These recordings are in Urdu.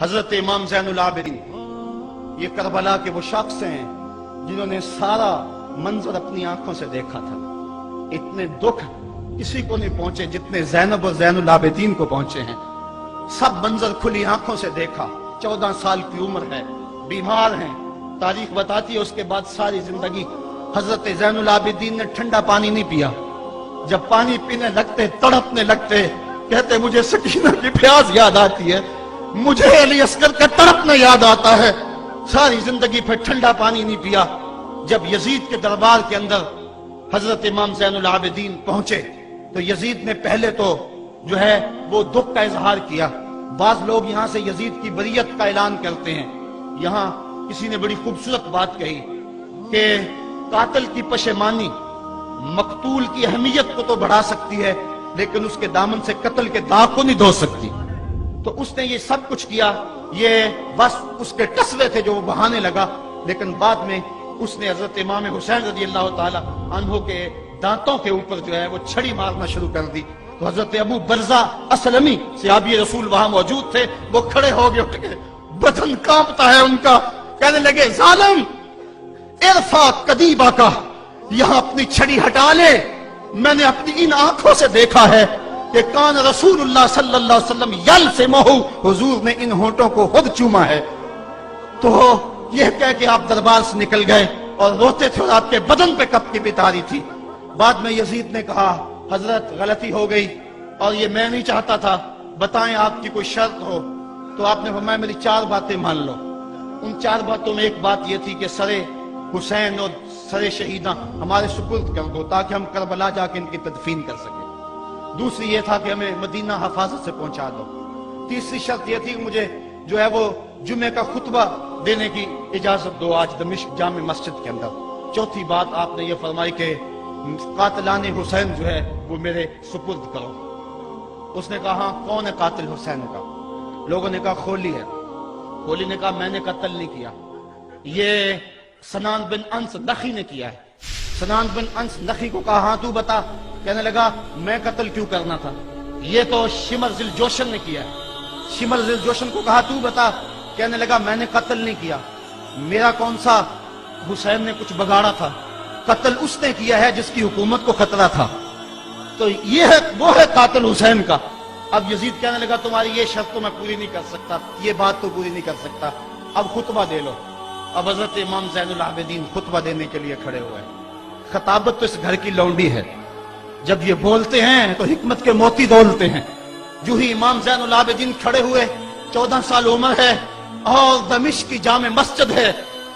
حضرت امام زین العابدین یہ کربلا کے وہ شخص ہیں جنہوں نے سارا منظر اپنی آنکھوں سے دیکھا تھا۔ اتنے دکھ کسی کو نہیں پہنچے جتنے زینب اور زین العابدین کو پہنچے ہیں۔ سب منظر کھلی آنکھوں سے دیکھا۔ 14 سال کی عمر ہے، بیمار ہیں، تاریخ بتاتی ہے اس کے بعد ساری زندگی حضرت زین العابدین نے ٹھنڈا پانی نہیں پیا۔ جب پانی پینے لگتے تڑپنے لگتے، کہتے مجھے سکینہ کی پیاس یاد آتی ہے، مجھے علی اصغر کا تڑپنا یاد آتا ہے۔ ساری زندگی پھر ٹھنڈا پانی نہیں پیا۔ جب یزید کے دربار کے اندر حضرت امام زین العابدین پہنچے تو یزید نے پہلے تو جو ہے وہ دکھ کا اظہار کیا۔ بعض لوگ یہاں سے یزید کی بریت کا اعلان کرتے ہیں۔ یہاں کسی نے بڑی خوبصورت بات کہی کہ قاتل کی پشیمانی مقتول کی اہمیت کو تو بڑھا سکتی ہے لیکن اس کے دامن سے قتل کے داغ کو نہیں دھو سکتی۔ تو اس نے یہ سب کچھ کیا، یہ بس اس کے ٹسوے تھے جو وہ بہانے لگا، لیکن بعد میں اس نے حضرت امام حسین رضی اللہ تعالی عنہ کے دانتوں کے اوپر جو ہے وہ چھڑی مارنا شروع کر دی۔ تو حضرت ابو برزہ اسلمی صحابی رسول وہاں موجود تھے، وہ کھڑے ہو گئے، اٹھ گئے، بدن کانپتا ہے ان کا، کہنے لگے ظالم ارفع قدیبہ کا، یہاں اپنی چھڑی ہٹا لے، میں نے اپنی ان آنکھوں سے دیکھا ہے کہ کان رسول اللہ صلی اللہ علیہ وسلم یلسمہ، حضور نے ان ہونٹوں کو خود چوما ہے۔ تو یہ کہہ کہ آپ دربار سے نکل گئے اور روتے تھے اور آپ کے بدن پہ کپ کی بتاری تھی۔ بعد میں یزید نے کہا حضرت غلطی ہو گئی اور یہ میں نہیں چاہتا تھا، بتائیں آپ کی کوئی شرط ہو۔ تو آپ نے فرمایا میری 4 باتیں مان لو۔ ان 4 باتوں میں ایک بات یہ تھی کہ سر حسین اور سر شہیداں ہمارے سپرد کر دو تاکہ ہم کربلا جا کے ان کی تدفین کر سکیں۔ دوسری یہ تھا کہ ہمیں مدینہ حفاظت سے پہنچا دو۔ تیسری شرط یہ تھی کہ مجھے جو ہے وہ جمعہ کا خطبہ دینے کی اجازت دو آج دمشق جامع مسجد کے اندر۔ چوتھی بات آپ نے یہ فرمائی کہ قاتلان حسین جو ہے وہ میرے سپرد کرو۔ اس نے کہا ہاں کون ہے قاتل حسین کا؟ لوگوں نے کہا خولی ہے۔ خولی نے کہا میں نے قتل نہیں کیا، یہ سنان بن انس نخی نے کیا ہے۔ سنان بن انس نخی کو کہا ہاں تو بتا، کہنے لگا میں قتل کیوں کرنا تھا، یہ تو شمر ذل جوشن نے کیا ہے۔ شمر ذل جوشن کو کہا تو بتا، کہنے لگا میں نے قتل نہیں کیا، میرا کون سا حسین نے کچھ بگاڑا تھا، قتل اس نے کیا ہے جس کی حکومت کو خطرہ تھا۔ تو یہ ہے وہ ہے قاتل حسین کا۔ اب یزید کہنے لگا تمہاری یہ شرط تو میں پوری نہیں کر سکتا، یہ بات تو پوری نہیں کر سکتا، اب خطبہ دے لو۔ اب حضرت امام زین العابدین خطبہ دینے کے لیے کھڑے ہوئے۔ خطابت تو اس گھر کی لونڈی ہے، جب یہ بولتے ہیں تو حکمت کے موتی دولتے ہیں۔ جو ہی امام زین العابدین کھڑے ہوئے، 14 سال عمر ہے اور دمشق کی جامع مسجد ہے،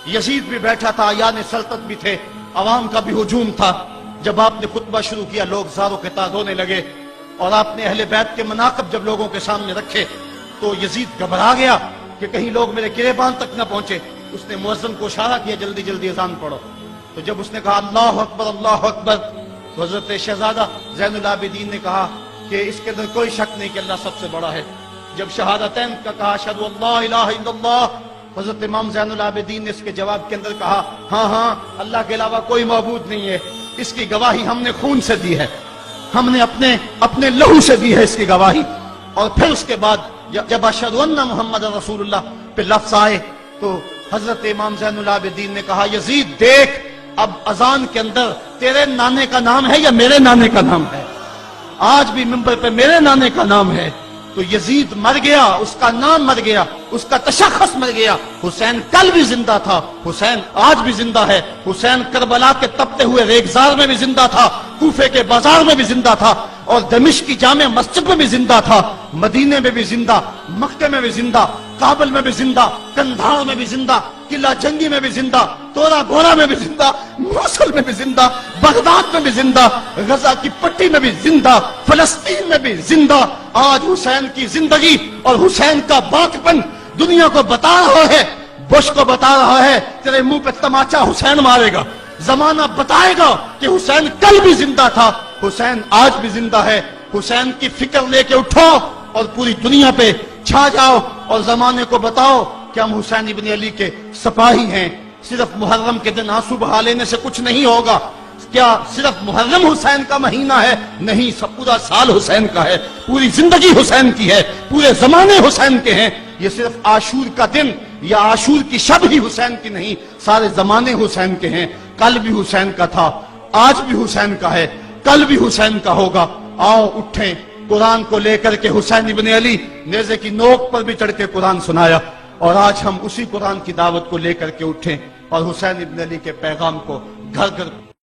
یزید بھی بیٹھا تھا، یعنی سلطنت بھی تھے، عوام کا بھی ہجوم تھا۔ جب آپ نے خطبہ شروع کیا لوگ زار و قطار ہونے لگے اور آپ نے اہل بیت کے مناقب جب لوگوں کے سامنے رکھے تو یزید گھبرا گیا کہ کہیں لوگ میرے گریبان تک نہ پہنچے۔ اس نے مؤذن کو اشارہ کیا جلدی جلدی اذان پڑھو۔ تو جب اس نے کہا اللہ اکبر اللہ اکبر تو حضرت شہزادہ زین العابدین نے کہا کہ اس کے اندر کوئی شک نہیں کہ اللہ سب سے بڑا ہے۔ جب شہادتین کا کہا اشہد ان لا الہ الا اللہ، حضرت امام زین العابدین نے اس کے جواب کے اندر کہا ہاں ہاں اللہ کے علاوہ کوئی معبود نہیں ہے، اس کی گواہی ہم نے خون سے دی ہے، ہم نے اپنے لہو سے دی ہے اس کی گواہی۔ اور پھر اس کے بعد جب اشہد ان محمد رسول اللہ پہ لفظ آئے تو حضرت امام زین العابدین نے کہا یزید دیکھ اب اذان کے اندر تیرے نانے کا نام ہے یا میرے نانے کا نام ہے؟ آج بھی منبر پہ میرے نانے کا نام ہے۔ تو یزید مر گیا، اس کا نام مر گیا، اس کا تشخص مر گیا۔ حسین کل بھی زندہ تھا، حسین آج بھی زندہ ہے، حسین کربلا کے تپتے ہوئے ریگزار میں بھی زندہ تھا، کوفے کے بازار میں بھی زندہ تھا، اور دمشق کی جامع مسجد میں بھی زندہ تھا، مدینے میں بھی زندہ، مکہ میں بھی زندہ، کابل میں بھی زندہ، کندھار میں بھی زندہ، قلعہ جنگی میں بھی زندہ، تورا گورا میں بھی زندہ، موصل میں بھی زندہ، بغداد میں بھی زندہ، غزہ کی پٹی میں بھی زندہ، فلسطین میں بھی زندہ۔ آج حسین کی زندگی اور حسین کا باقپن دنیا کو بتا رہا ہے، بش کو بتا رہا ہے تیرے منہ پہ تماچا حسین مارے گا۔ زمانہ بتائے گا کہ حسین کل بھی زندہ تھا، حسین آج بھی زندہ ہے۔ حسین کی فکر لے کے اٹھو اور پوری دنیا پہ چھا جاؤ اور زمانے کو بتاؤ کہ ہم حسین ابن علی کے سپاہی ہیں۔ صرف محرم کے دن آنسو بہا لینے سے کچھ نہیں ہوگا، کیا صرف محرم حسین کا مہینہ ہے؟ نہیں، سب پورا سال حسین کا ہے، پوری زندگی حسین کی ہے، پورے زمانے حسین کے ہیں۔ یہ صرف عاشور کا دن یا عاشور کی شب ہی حسین کی نہیں، سارے زمانے حسین کے ہیں۔ کل بھی حسین کا تھا، آج بھی حسین کا ہے، کل بھی حسین کا ہوگا۔ آؤ اٹھیں، قرآن کو لے کر کے حسین ابن علی نیزے کی نوک پر بھی چڑھ کے قرآن سنایا، اور آج ہم اسی قرآن کی دعوت کو لے کر کے اٹھیں اور حسین ابن علی کے پیغام کو گھر گھر